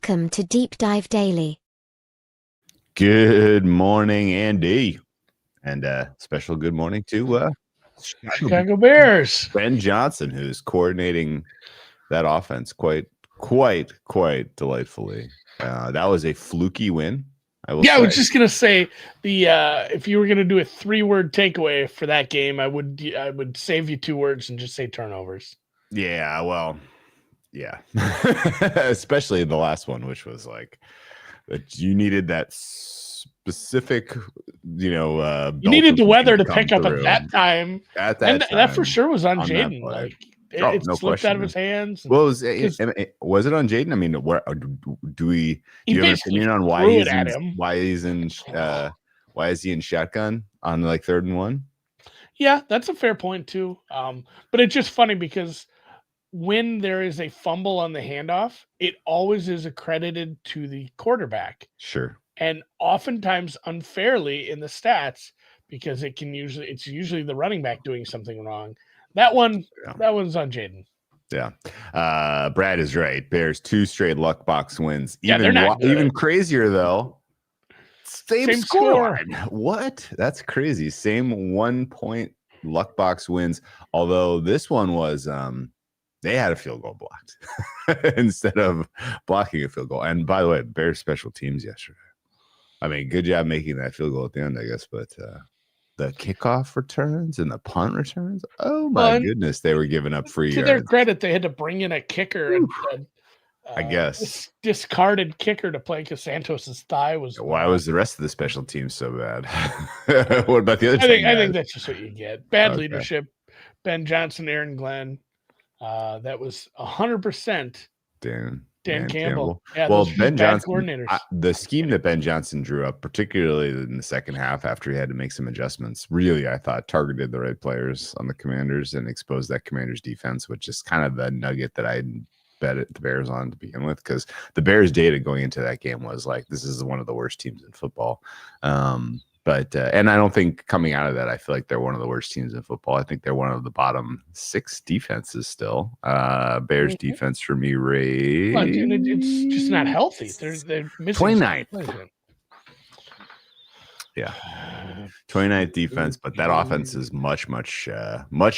Welcome to Deep Dive Daily. Good morning, Andy. And special good morning to Chicago Bears. Ben Johnson, who's coordinating that offense quite delightfully. That was a fluky win. I was just gonna say if you were gonna do a 3-word takeaway for that game, I would save you 2 words and just say turnovers. Yeah, well, yeah, especially the last one, which was like that you needed that specific, you needed the weather to pick up at that time. That for sure was on Jaden. Like it no slipped out of his hands. Well, was it on Jaden? I mean, do you have an opinion on why is he in shotgun on like 3rd and 1? Yeah, that's a fair point too. But it's just funny because when there is a fumble on the handoff, it always is accredited to the quarterback. Sure. And oftentimes unfairly in the stats because it's usually the running back doing something wrong. That one's on Jaden. Yeah. Brad is right. Bears 2 straight luck box wins. They're not good. Even crazier though. Same score. What? That's crazy. Same 1-point luck box wins. Although this one was they had a field goal blocked instead of blocking a field goal. And by the way, Bears special teams yesterday. I mean, good job making that field goal at the end, I guess. But the kickoff returns and the punt returns, oh my goodness, they were giving up free yards. To their credit, they had to bring in a kicker and I guess discarded kicker to play because Santos's thigh was. Why was the rest of the special teams so bad? What about the other? I think that's just what you get. Bad leadership. Ben Johnson, Aaron Glenn. That was 100%. Dan Campbell. Yeah, well, Ben Johnson, the scheme that Ben Johnson drew up, particularly in the second half after he had to make some adjustments, really, I thought, targeted the right players on the Commanders and exposed that Commanders defense, which is kind of the nugget that I bet the Bears on to begin with, because the Bears data going into that game was like, this is one of the worst teams in football. But and I don't think coming out of that, I feel like they're one of the worst teams in football. I think they're one of the bottom 6 defenses still. Bears defense for me, it's just not healthy. They're missing 29th. Yeah, 29th defense, but that offense is much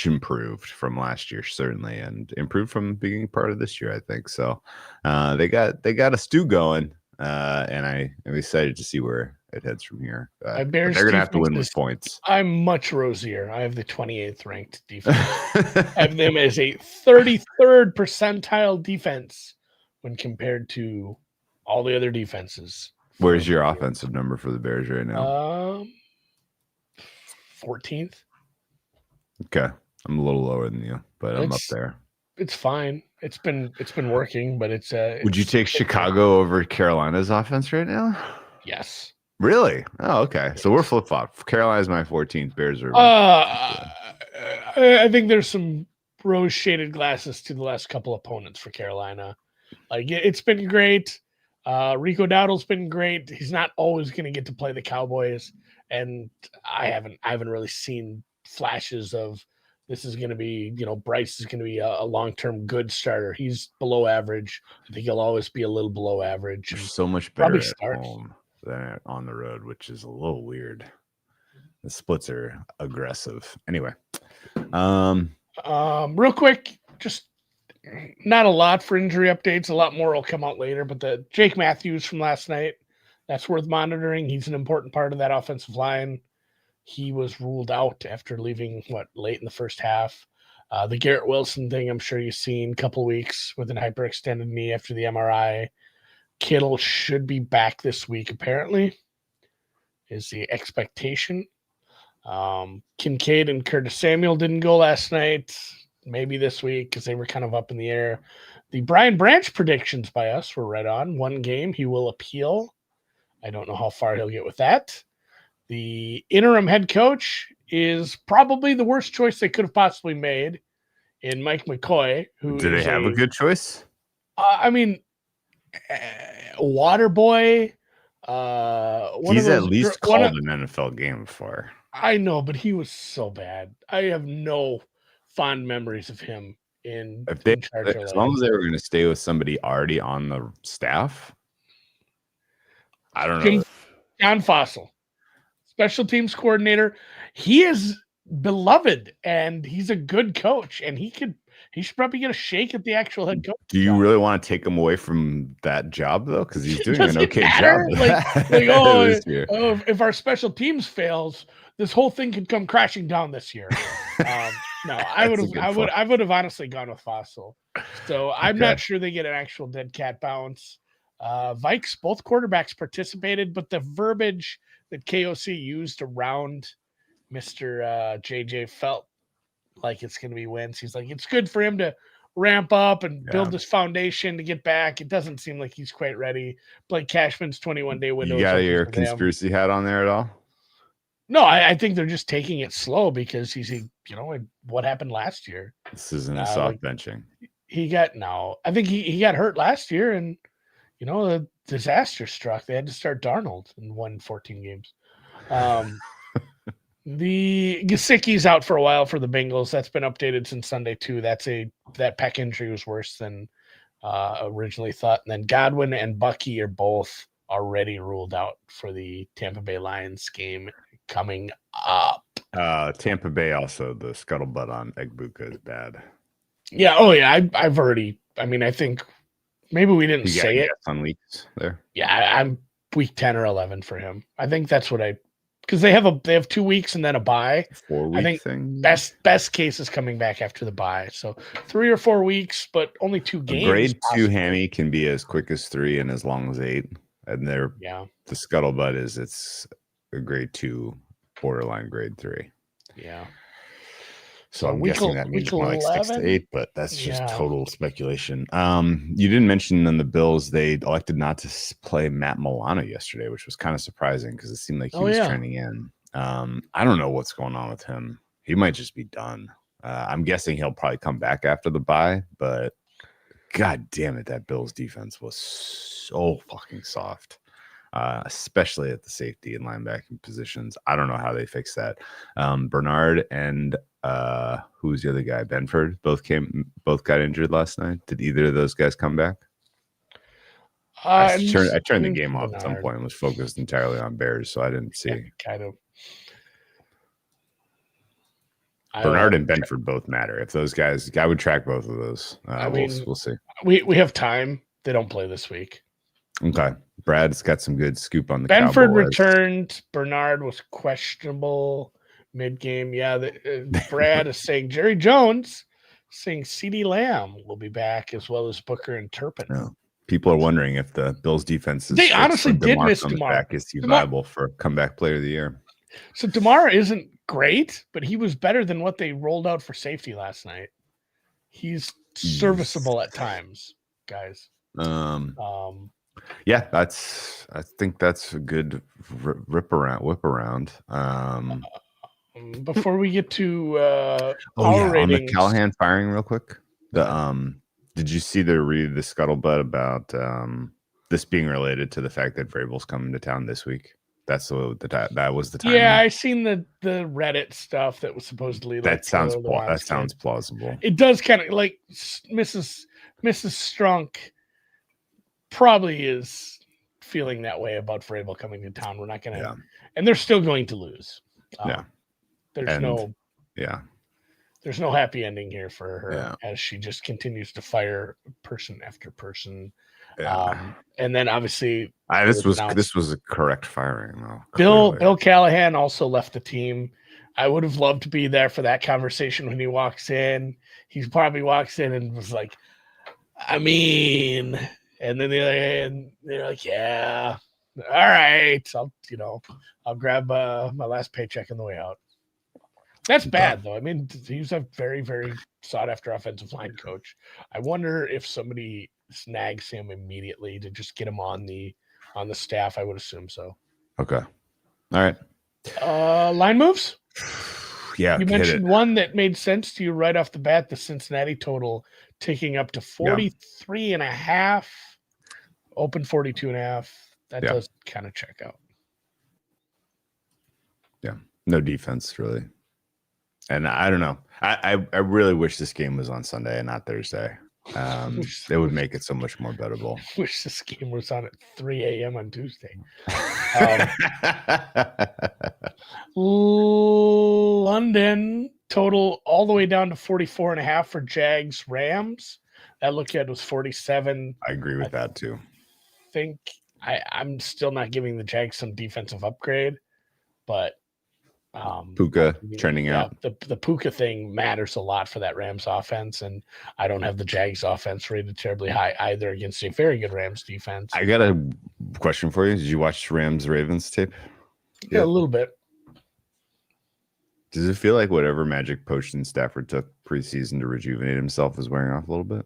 improved from last year, certainly, and improved from the beginning part of this year, I think. So they got a stew going, and I'm excited to see where it heads from here. They're going to have to win with points. I'm much rosier. I have the 28th ranked defense. I have them as a 33rd percentile defense when compared to all the other defenses. Where's your offensive number for the Bears right now? 14th. Okay, I'm a little lower than you, but I'm up there. It's fine. It's been working, but it's. Would you take Chicago over Carolina's offense right now? Yes. Really? Oh, okay. So we're flip flop. Carolina's my 14th. Bears are. I think there's some rose shaded glasses to the last couple opponents for Carolina. Like it's been great. Rico Dowdle's been great. He's not always going to get to play the Cowboys, and I haven't really seen flashes of this is going to be, Bryce is going to be a long-term good starter. He's below average. I think he'll always be a little below average. They're so much better at home than on the road, which is a little weird. The splits are aggressive. Anyway, real quick, just not a lot for injury updates. A lot more will come out later, but the Jake Matthews from last night, that's worth monitoring. He's an important part of that offensive line. He was ruled out after leaving late in the first half. The Garrett Wilson thing, I'm sure you've seen, a couple weeks with an hyperextended knee after the MRI. Kittle should be back this week, apparently, is the expectation. Kincaid and Curtis Samuel didn't go last night. Maybe this week because they were kind of up in the air. The Brian Branch predictions by us were right on. 1 game, he will appeal. I don't know how far he'll get with that. The interim head coach is probably the worst choice they could have possibly made in Mike McCoy. Do they have a good choice? Waterboy. He's at least called an NFL game before. I know, but he was so bad. I have no fond memories of him in charge. As long as they were going to stay with somebody already on the staff, I don't know. John Fossil, special teams coordinator. He is beloved and he's a good coach, and he should probably get a shake at the actual head coach. Do you really want to take him away from that job though? Because he's doing an okay job. If our special teams fails, this whole thing could come crashing down this year. No, I would have honestly gone with Fossil. So I'm not sure they get an actual dead cat bounce. Vikes, both quarterbacks participated, but the verbiage that KOC used around Mr. JJ felt like it's going to be wins. He's like, it's good for him to ramp up and build this foundation to get back. It doesn't seem like he's quite ready. Blake Cashman's 21-day window. You got your conspiracy hat on there at all? No, I think they're just taking it slow because what happened last year. This isn't a soft benching. I think he got hurt last year, and the disaster struck. They had to start Darnold and won 14 games. The Gesicki's out for a while for the Bengals. That's been updated since Sunday too. That pec injury was worse than originally thought. And then Godwin and Bucky are both already ruled out for the Tampa Bay Lions game coming up. Tampa Bay also, the scuttlebutt on Egbuka is bad. Yeah. Oh yeah. I've already. I mean, I think maybe we didn't say it on weeks there. Yeah, I'm week 10 or 11 for him. I think that's what because they have 2 weeks and then a bye. 4 week I think thing. Best case is coming back after the bye. So 3 or 4 weeks, but only 2 games. A grade 2 hammy can be as quick as 3 and as long as 8. And the scuttlebutt is it's a grade 2, borderline grade 3. Yeah. So I'm guessing that means more like 6 to 8, but that's just total speculation. You didn't mention in the Bills they elected not to play Matt Milano yesterday, which was kind of surprising because it seemed like he was trending in. I don't know what's going on with him. He might just be done. I'm guessing he'll probably come back after the bye, but God damn it, that Bills defense was so fucking soft. Especially at the safety and linebacking positions. I don't know how they fix that. Bernard and who's the other guy? Benford both got injured last night. Did either of those guys come back? I turned the game off at some point and was focused entirely on Bears, so I didn't see. Kind of. Bernard and Benford both matter. If those guys, I would track both of those. We'll see. We have time. They don't play this week. Okay. Brad's got some good scoop on the Benford returned. Bernard was questionable mid-game. Yeah, Brad is saying Jerry Jones saying CeeDee Lamb will be back as well as Booker and Turpin. Yeah. People are wondering if the Bills defense they honestly did miss DeMar. Is he viable for comeback player of the year? So DeMar isn't great, but he was better than what they rolled out for safety last night. He's serviceable at times, guys. Yeah, I think that's a good whip around. Before we get to on the Callahan firing real quick. Did you see the scuttlebutt about this being related to the fact that Vrabel's coming to town this week? That was the time. Yeah, I seen the Reddit stuff that was supposedly that sounds plausible. It does kind of like Mrs. Strunk probably is feeling that way about Vrabel coming to town. We're not going to, and they're still going to lose. There's no happy ending here for her as she just continues to fire person after person. And then obviously this was a correct firing though. Bill Callahan also left the team. I would have loved to be there for that conversation when he walks in. He probably walks in and was like, I mean, and then the other hand, they're like, yeah, all right. I'll grab my last paycheck on the way out. That's bad though. I mean, he's a very, very sought after offensive line coach. I wonder if somebody snags him immediately to just get him on the staff. I would assume so. Okay. All right. Line moves. Yeah. You mentioned one that made sense to you right off the bat, the Cincinnati total ticking up to 43.5, open 42.5. That does kind of check out. Yeah. No defense really. And I don't know. I really wish this game was on Sunday and not Thursday. It would make it so much more bettable. Wish this game was on at 3 a.m. on Tuesday. London total all the way down to 44.5 for Jags Rams. That look at was 47. I agree with that too. I'm still not giving the Jags some defensive upgrade, but Puka trending out. The Puka thing matters a lot for that Rams offense, and I don't have the Jags offense rated terribly high either against a very good Rams defense. I got a question for you. Did you watch Rams Ravens tape? Yeah, a little bit. Does it feel like whatever magic potion Stafford took preseason to rejuvenate himself is wearing off a little bit?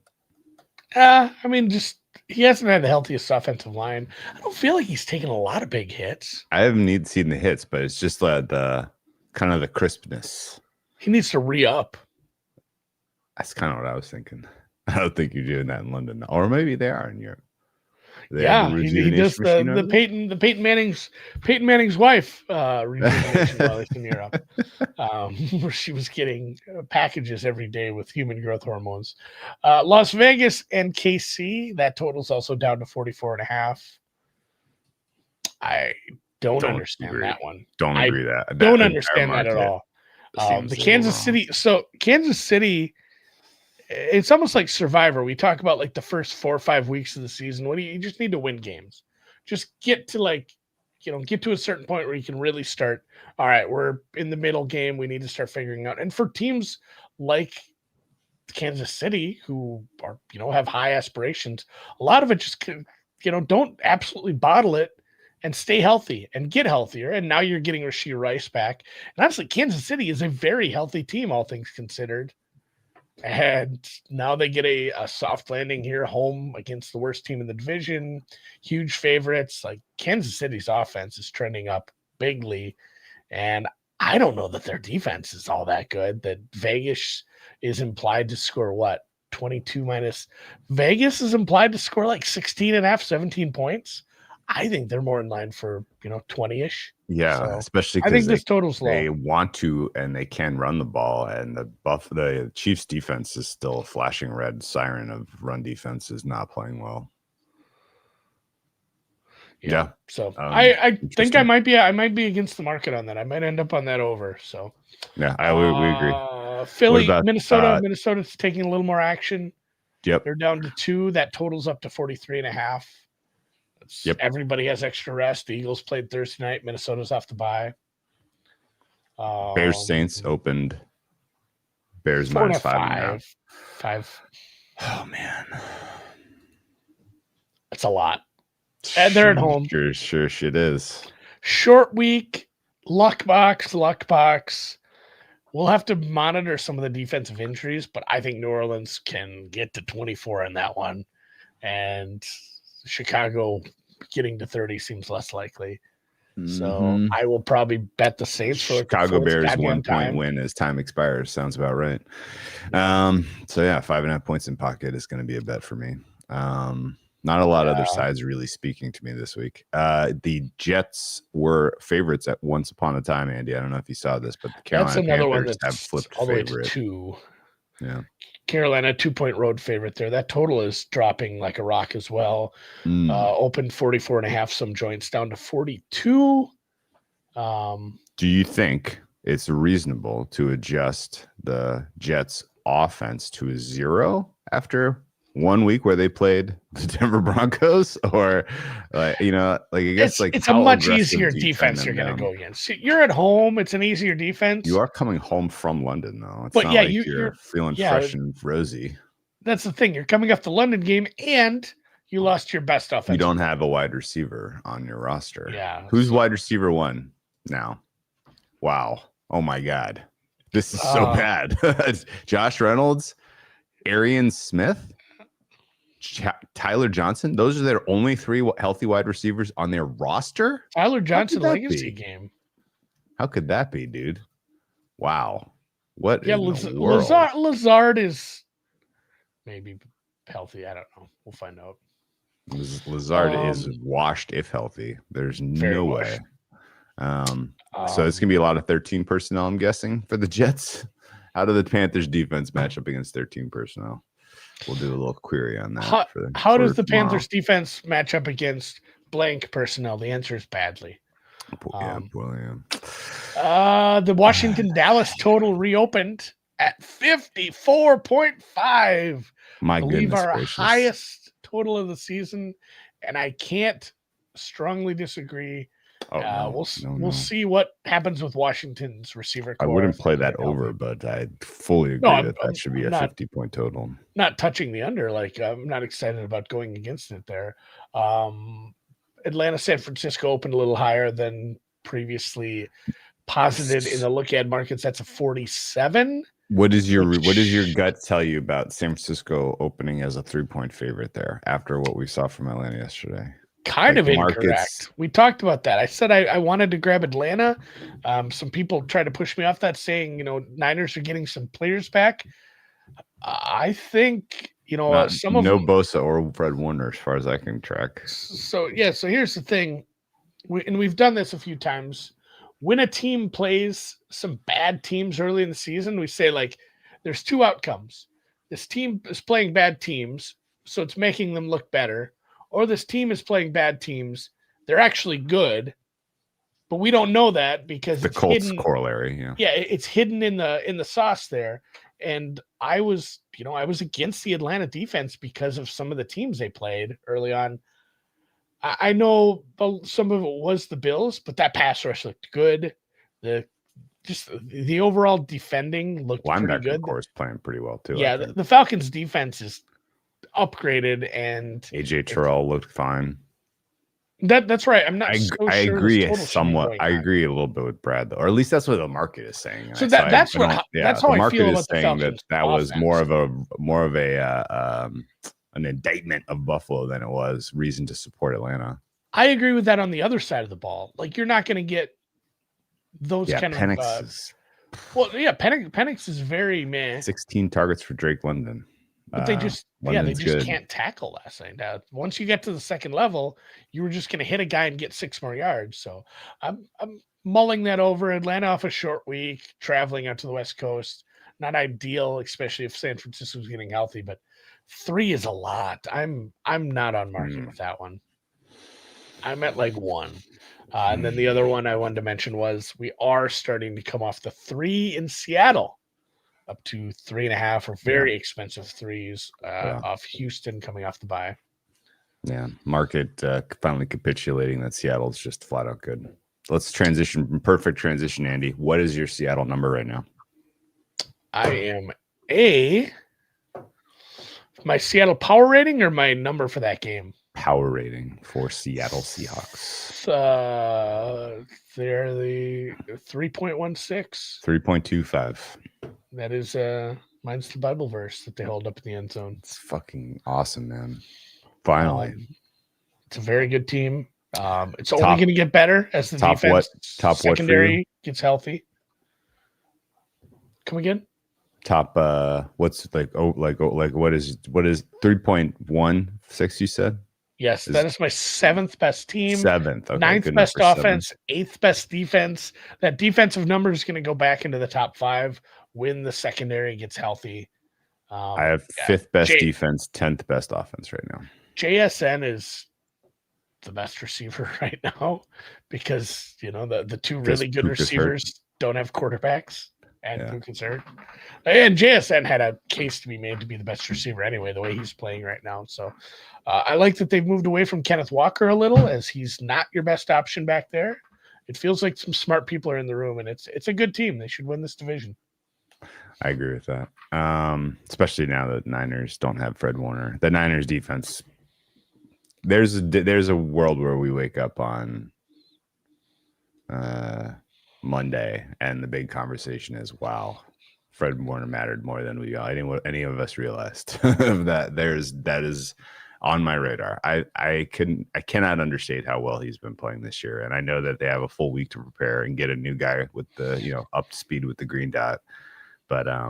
I mean, just he hasn't had the healthiest offensive line. I don't feel like he's taken a lot of big hits. I haven't seen the hits, but it's just the kind of the crispness. He needs to re-up. That's kind of what I was thinking. I don't think you're doing that in London, or maybe they are in Europe. He does the Peyton Manning's wife rejuvenation while he's in Europe, where she was getting packages every day with human growth hormones. Las Vegas and KC, that total's also down to 44.5. I don't understand agree. That one. Don't agree that. Don't understand that at all. The Kansas City. So Kansas City. It's almost like Survivor. We talk about like the first 4 or 5 weeks of the season. You just need to win games. Just get to get to a certain point where you can really start. All right, we're in the middle game. We need to start figuring out. And for teams like Kansas City, who are, have high aspirations, a lot of it just, don't absolutely bottle it and stay healthy and get healthier. And now you're getting Rashee Rice back. And honestly, Kansas City is a very healthy team, all things considered. And now they get a soft landing here, home against the worst team in the division. Huge favorites. Like Kansas City's offense is trending up bigly. And I don't know that their defense is all that good. That Vegas is implied to score what? 22 minus. Vegas is implied to score like 16.5, 17 points. I think they're more in line for 20-ish. Yeah, so, especially I think this total's low. They want to and they can run the ball, and the Chiefs defense is still a flashing red siren of run defense is not playing well. Yeah. So I think I might be against the market on that. I might end up on that over. So yeah, we agree. Philly, Minnesota. Minnesota's taking a little more action. Yep. They're down to 2. That totals up to 43.5. Yep. Everybody has extra rest. The Eagles played Thursday night. Minnesota's off the bye. Bears Saints opened. Bears minus 5.5. 5. Oh man, that's a lot. And they're at home. Sure, shit is. Short week. Luck box. We'll have to monitor some of the defensive injuries, but I think New Orleans can get to 24 in that one, and Chicago getting to 30 seems less likely. So I will probably bet the Saints for Chicago Bears 1-point win as time expires. Sounds about right. So yeah, 5.5 points in pocket is going to be a bet for me. Not a lot of other sides really speaking to me this week. The Jets were favorites at once upon a time, Andy. I don't know if you saw this, but the Carolina Panthers have flipped all the way favorite. To 2. Yeah. Carolina 2-point road favorite there. That total is dropping like a rock as well. Opened 44.5, some joints down to 42. Do you think it's reasonable to adjust the Jets offense to a 0 after 1 week where they played the Denver Broncos? Or I guess it's a much easier defense you're going to go against. You're at home. It's an easier defense. You are coming home from London though. It's not like you're feeling fresh and rosy. That's the thing. You're coming off the London game and you lost your best offense. You don't have a wide receiver on your roster. Yeah. Who's wide receiver 1 now? Wow. Oh my God. This is so bad. Josh Reynolds, Arian Smith, Tyler Johnson. Those are their only 3 healthy wide receivers on their roster. Tyler Johnson legacy game. How could that be, dude? Wow. What? Yeah, Lazard is maybe healthy. I don't know. We'll find out. Lazard is washed if healthy. There's no way. So it's gonna be a lot of 13 personnel, I'm guessing, for the Jets. How do the Panthers defense match up against 13 personnel? We'll do a little query on that. How does the Panthers defense match up against blank personnel? The answer is badly. The Washington Dallas total reopened at 54.5. My goodness our gracious. Highest total of the season, and I can't strongly disagree. We'll see what happens with Washington's receiver core. I wouldn't play that over, but I fully agree that should be a 50-point total. Not touching the under. Like, I'm not excited about going against it there. Atlanta, San Francisco opened a little higher than previously posited in the look ahead markets. That's a 47. What does your gut tell you about San Francisco opening as a 3-point favorite there after what we saw from Atlanta yesterday? Kind of incorrect. We talked about that. I said I wanted to grab Atlanta. Some people tried to push me off that, saying, Niners are getting some players back. I think, some of them, Bosa or Fred Warner, as far as I can track. So here's the thing. We've done this a few times. When a team plays some bad teams early in the season, we say, like, there's two outcomes. This team is playing bad teams, so it's making them look better. Or this team is playing bad teams. They're actually good, but we don't know that because the Colts hidden, corollary. Yeah, it's hidden in the sauce there. And I was against the Atlanta defense because of some of the teams they played early on. I know some of it was the Bills, but that pass rush looked good. The overall defending looked pretty good. Of course, playing pretty well too. Yeah, the Falcons' defense is upgraded, and AJ Terrell looked fine. That's right. I'm not. I agree somewhat. I agree a little bit with Brad, though, or at least that's what the market is saying. So that's how I feel about the Falcons. That was more of an indictment of Buffalo than it was reason to support Atlanta. I agree with that on the other side of the ball. Like, you're not going to get those kind Penix of. Penix is very meh. 16 targets for Drake London. But they just can't tackle last night. Now, once you get to the second level, you were just going to hit a guy and get 6 more yards. So I'm mulling that over. Atlanta off a short week, traveling out to the West Coast. Not ideal, especially if San Francisco's getting healthy, but 3 is a lot. I'm not on market with that one. I'm at like 1. And then the other one I wanted to mention was we are starting to come off the 3 in Seattle. Up to 3.5 or very expensive 3s off Houston coming off the bye. Yeah, market finally capitulating that Seattle's just flat out good. Let's transition. Perfect transition, Andy. What is your Seattle number right now? I am my Seattle power rating or my number for that game? Power rating for Seattle Seahawks. They're the 3.16. 3.25. That is mine's the Bible verse that they hold up in the end zone. It's fucking awesome, man. Finally. It's a very good team. It's only going to get better as the defense secondary gets healthy. Come again? Top what's what is 3.16 you said? Yes, that is my 7th best team. 7th. Okay, 9th best offense, 8th best defense. That defensive number is going to go back into the top 5 when the secondary gets healthy. I have 5th best defense, 10th best offense right now. JSN is the best receiver right now because, the 2 really good receivers don't have quarterbacks. And Puka's hurt. And JSN had a case to be made to be the best receiver anyway, the way he's playing right now. So I like that they've moved away from Kenneth Walker a little, as he's not your best option back there. It feels like some smart people are in the room, and it's a good team. They should win this division. I agree with that. Especially now that Niners don't have Fred Warner. The Niners defense, there's a world where we wake up on Monday and the big conversation is, wow, Fred Warner mattered more than any of us realized. that is on my radar. I cannot understate how well he's been playing this year, and I know that they have a full week to prepare and get a new guy with the up to speed with the green dot. But I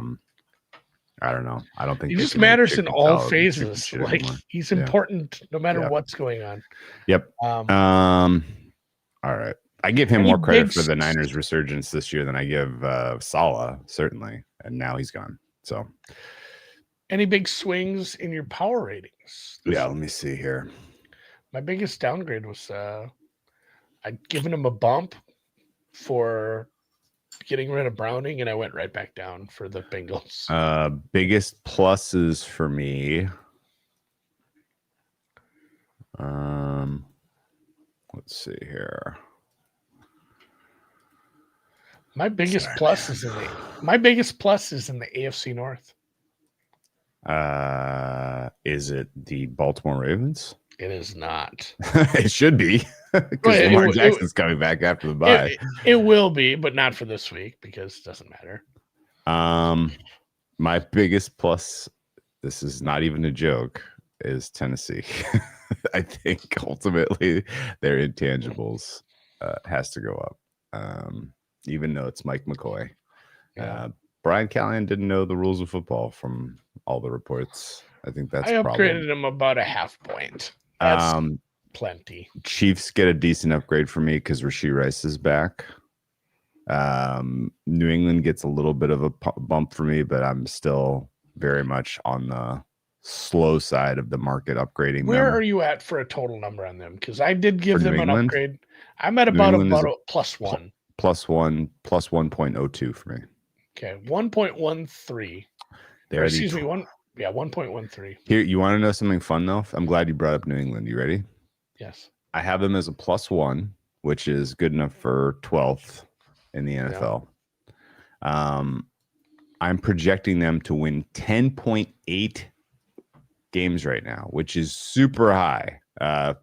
don't know. I don't think he just matters in all phases. Like, he's important no matter what's going on. Yep. All right. I give him more credit for the Niners' resurgence this year than I give Saleh, certainly. And now he's gone. So Any big swings in your power ratings? Yeah, let me see here. My biggest downgrade was I'd given him a bump for getting rid of Browning, and I went right back down for the Bengals. Biggest pluses for me. Let's see here. My biggest plus is in the AFC North. Is it the Baltimore Ravens? It is not. It should be, because Lamar Jackson's coming back after the bye. It will be, but not for this week because it doesn't matter. My biggest plus, this is not even a joke, is Tennessee. I think ultimately their intangibles has to go up, even though it's Mike McCoy. Yeah. Brian Callahan didn't know the rules of football from all the reports. I think that's I upgraded him about a half point. That's plenty. Chiefs get a decent upgrade for me because Rashee Rice is back. New England gets a little bit of a bump for me, but I'm still very much on the slow side of the market upgrading. Where are you at for a total number on them? Because I did give them an upgrade. I'm at about a plus one. Plus 1.02 for me. Okay, 1.13. Excuse me, 1.13. Here, you want to know something fun though? I'm glad you brought up New England. You ready? Yes. I have them as a +1, which is good enough for 12th in the NFL. Yeah. I'm projecting them to win 10.8 games right now, which is super high.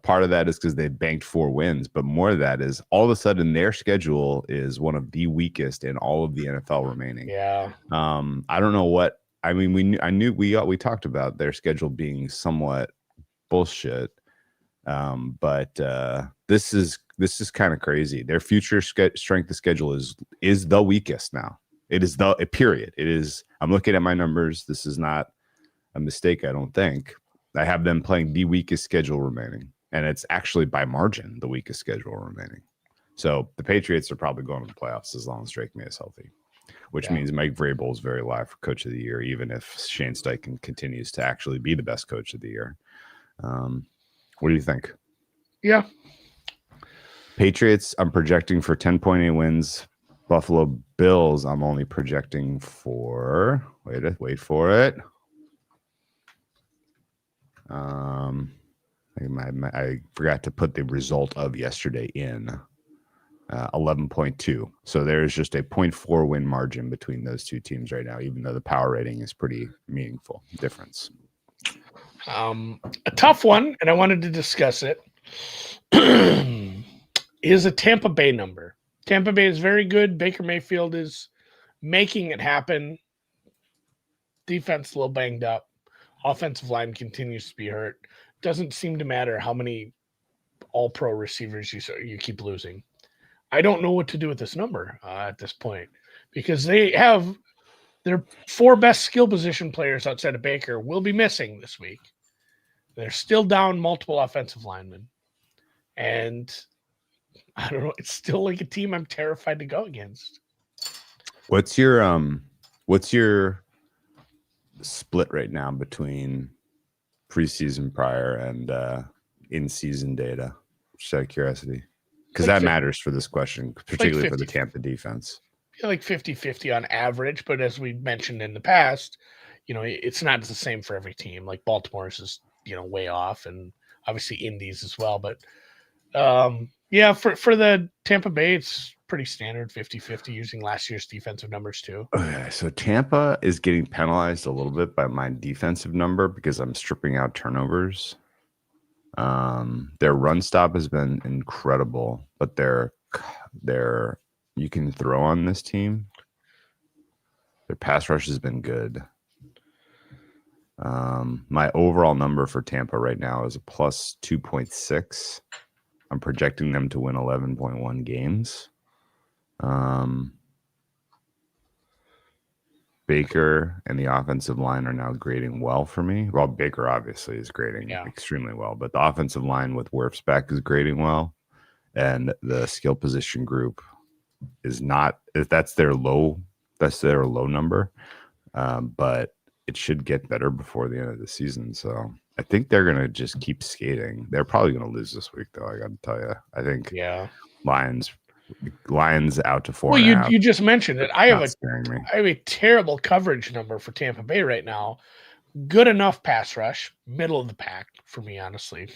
Part of that is because they banked 4 wins, but more of that is all of a sudden their schedule is one of the weakest in all of the NFL remaining. Yeah. I don't know what I mean. We talked about their schedule being somewhat bullshit, but this is kind of crazy. Their future strength of schedule is the weakest now. It is period. It is. I'm looking at my numbers. This is not a mistake, I don't think. I have them playing the weakest schedule remaining, and it's actually by margin the weakest schedule remaining. So the Patriots are probably going to the playoffs as long as Drake May is healthy, which means Mike Vrabel is very live for Coach of the Year, even if Shane Steichen continues to actually be the best Coach of the Year. What do you think? Yeah. Patriots, I'm projecting for 10.8 wins. Buffalo Bills, I'm only projecting for wait for it. I forgot to put the result of yesterday in 11.2. So there's just a 0.4 win margin between those two teams right now, even though the power rating is pretty meaningful difference. A tough one, and I wanted to discuss it, is a Tampa Bay number. Tampa Bay is very good. Baker Mayfield is making it happen. Defense a little banged up. Offensive line continues to be hurt. Doesn't seem to matter how many all-pro receivers you keep losing. I don't know what to do with this number at this point because they have their 4 best skill position players outside of Baker will be missing this week. They're still down multiple offensive linemen. And I don't know. It's still like a team I'm terrified to go against. What's your split right now between preseason prior and in-season data? Just out of curiosity. Because that matters for this question, particularly for the Tampa defense. Like 50-50 on average, but as we mentioned in the past, it's not the same for every team. Like Baltimore's is, way off, and obviously Indy's as well. But for the Tampa Bay, it's pretty standard 50-50 using last year's defensive numbers too. Okay, so Tampa is getting penalized a little bit by my defensive number because I'm stripping out turnovers. Their run stop has been incredible, but their you can throw on this team. Their pass rush has been good. My overall number for Tampa right now is a plus 2.6. I'm projecting them to win 11.1 games. Baker and the offensive line are now grading well for me. Well, Baker obviously is grading extremely well, but the offensive line with Wirfs back is grading well, and the skill position group is not. That's their low number, but it should get better before the end of the season. So I think they're gonna just keep skating. They're probably gonna lose this week, though. I got to tell you, I think Lions out to 4.5. Well, you just mentioned it. I have a terrible coverage number for Tampa Bay right now. Good enough pass rush, middle of the pack for me, honestly.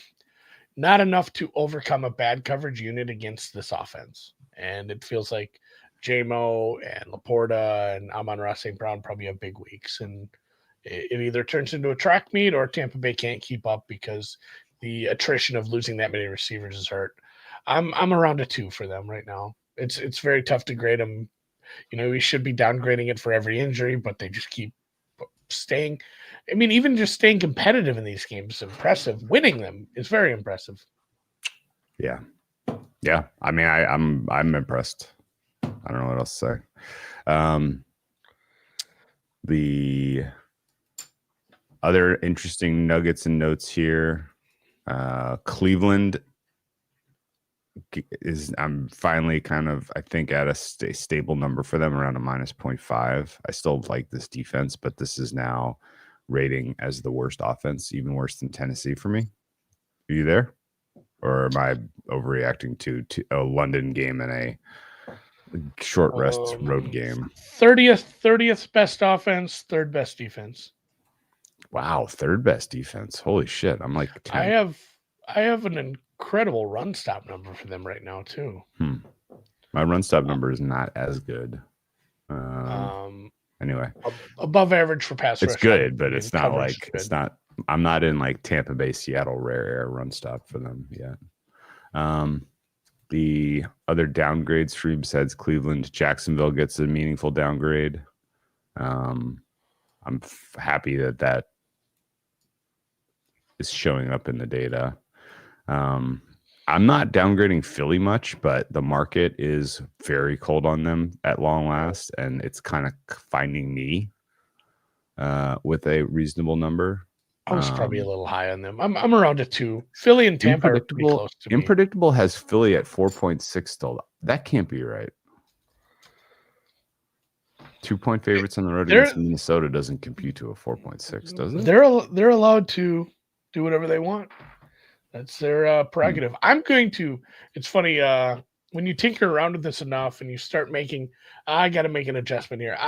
Not enough to overcome a bad coverage unit against this offense. And it feels like J-Mo and Laporta and Amon-Ra St. Brown probably have big weeks. And it either turns into a track meet or Tampa Bay can't keep up because the attrition of losing that many receivers is hurt. I'm around a 2 for them right now. It's very tough to grade them. We should be downgrading it for every injury, but they just keep staying. I mean, even just staying competitive in these games is impressive. Winning them is very impressive. Yeah. I mean, I'm impressed. I don't know what else to say. The other interesting nuggets and notes here. Cleveland I'm finally kind of, I think, at a stable number for them, around a -0.5. I still like this defense, but this is now rating as the worst offense, even worse than Tennessee for me. Are you there? Or am I overreacting to a London game and a short rest road game? 30th best offense, third best defense. Wow, third best defense. Holy shit. I'm like 10. I have an incredible run stop number for them right now too. My run stop number is not as good. Anyway, above average for pass rush. It's good, but it's not like it's not. I'm not in like Tampa Bay, Seattle rare air run stop for them yet. The other downgrades, Shreeb says Cleveland, Jacksonville gets a meaningful downgrade. I'm happy that is showing up in the data. I'm not downgrading Philly much, but the market is very cold on them at long last, and it's kind of finding me with a reasonable number. I was probably a little high on them. I'm around a 2. Philly and Tampa are pretty close to me. Impredictable has Philly at 4.6 still. That can't be right. 2-point favorites on the road against Minnesota doesn't compute to a 4.6, does it? They're allowed to do whatever they want. That's their prerogative. It's funny, when you tinker around with this enough and you start making, I got to make an adjustment here.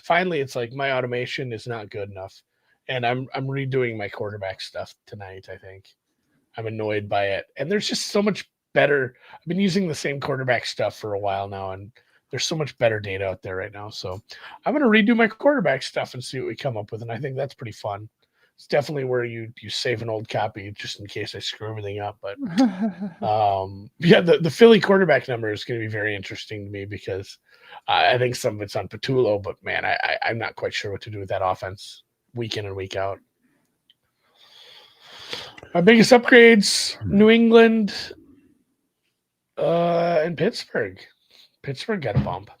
Finally, it's like my automation is not good enough. And I'm redoing my quarterback stuff tonight, I think. I'm annoyed by it. And there's just so much better. I've been using the same quarterback stuff for a while now, and there's so much better data out there right now. So I'm going to redo my quarterback stuff and see what we come up with. And I think that's pretty fun. It's definitely where you save an old copy just in case I screw everything up. But the Philly quarterback number is going to be very interesting to me because I think some of it's on Patullo, but man, I'm not quite sure what to do with that offense week in and week out. My biggest upgrades, New England and Pittsburgh. Pittsburgh got a bump.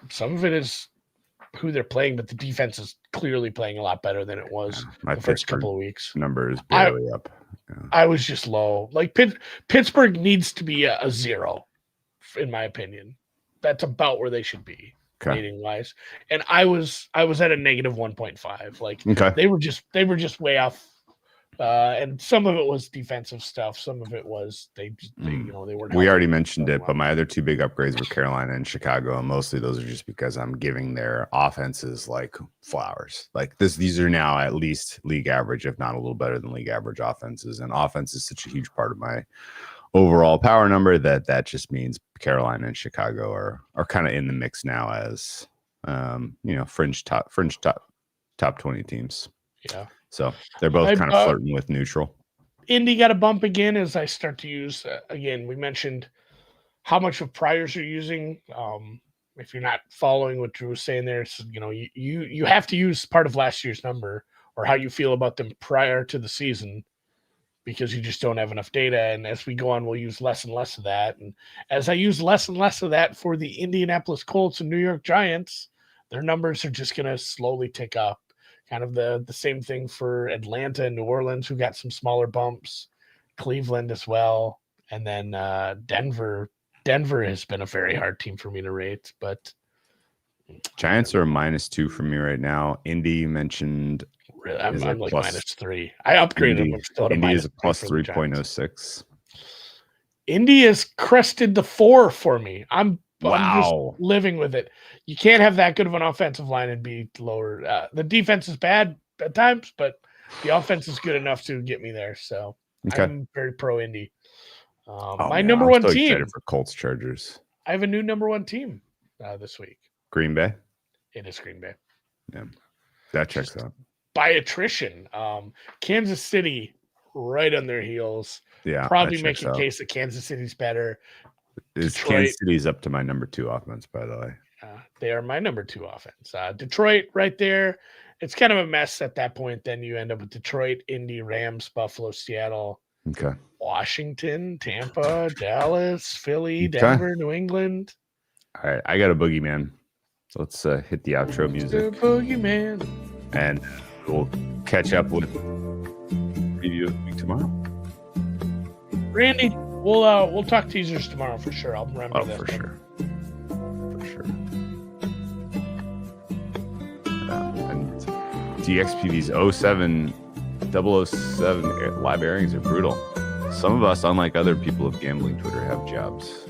Some of it is who they're playing, but the defense is clearly playing a lot better than it was the first couple of weeks. Number is barely up. Yeah. I was just low. Like Pittsburgh needs to be a 0, in my opinion. That's about where they should be, rating wise. And I was at a -1.5. Like they were just way off. And some of it was defensive stuff. Some of it was they weren't. We already mentioned it, but my other 2 big upgrades were Carolina and Chicago, and mostly those are just because I'm giving their offenses like flowers. Like these are now at least league average, if not a little better than league average offenses. And offense is such a huge part of my overall power number that just means Carolina and Chicago are kind of in the mix now as fringe top 20 teams. Yeah. So they're both kind of flirting with neutral. Indy got a bump again as I start to use, again, we mentioned how much of priors you're using. If you're not following what Drew was saying there, so, you have to use part of last year's number or how you feel about them prior to the season because you just don't have enough data. And as we go on, we'll use less and less of that. And as I use less and less of that for the Indianapolis Colts and New York Giants, their numbers are just going to slowly tick up. Kind of the same thing for Atlanta and New Orleans, who got some smaller bumps, Cleveland as well. And then Denver has been a very hard team for me to rate, but Giants are a -2 for me right now. Indy, you mentioned. Really, I'm like -3. I upgraded them still to Indy is a -3 plus 3.06. Indy has crested the 4 for me. I'm just Wow. living with it. You can't have that good of an offensive line and be lower. The defense is bad at times, but the offense is good enough to get me there. So I'm very pro Indy. My number one team. Excited for Colts Chargers. I have a new number one team this week. Green Bay. It is Green Bay. Yeah, that checks out. By attrition, Kansas City right on their heels. Yeah, probably making a case that Kansas City's better. Kansas City's up to my number 2 offense, by the way. They are my number 2 offense. Detroit right there. It's kind of a mess at that point. Then you end up with Detroit, Indy, Rams, Buffalo, Seattle, Washington, Tampa, Dallas, Philly, Denver, New England. All right, I got a boogeyman. So let's hit the outro music. The boogeyman. And we'll catch up with review of the week tomorrow. Randy, we'll talk teasers tomorrow for sure. I'll remember that. For sure. And DXPV's 007 live airings are brutal. Some of us, unlike other people of gambling Twitter, have jobs.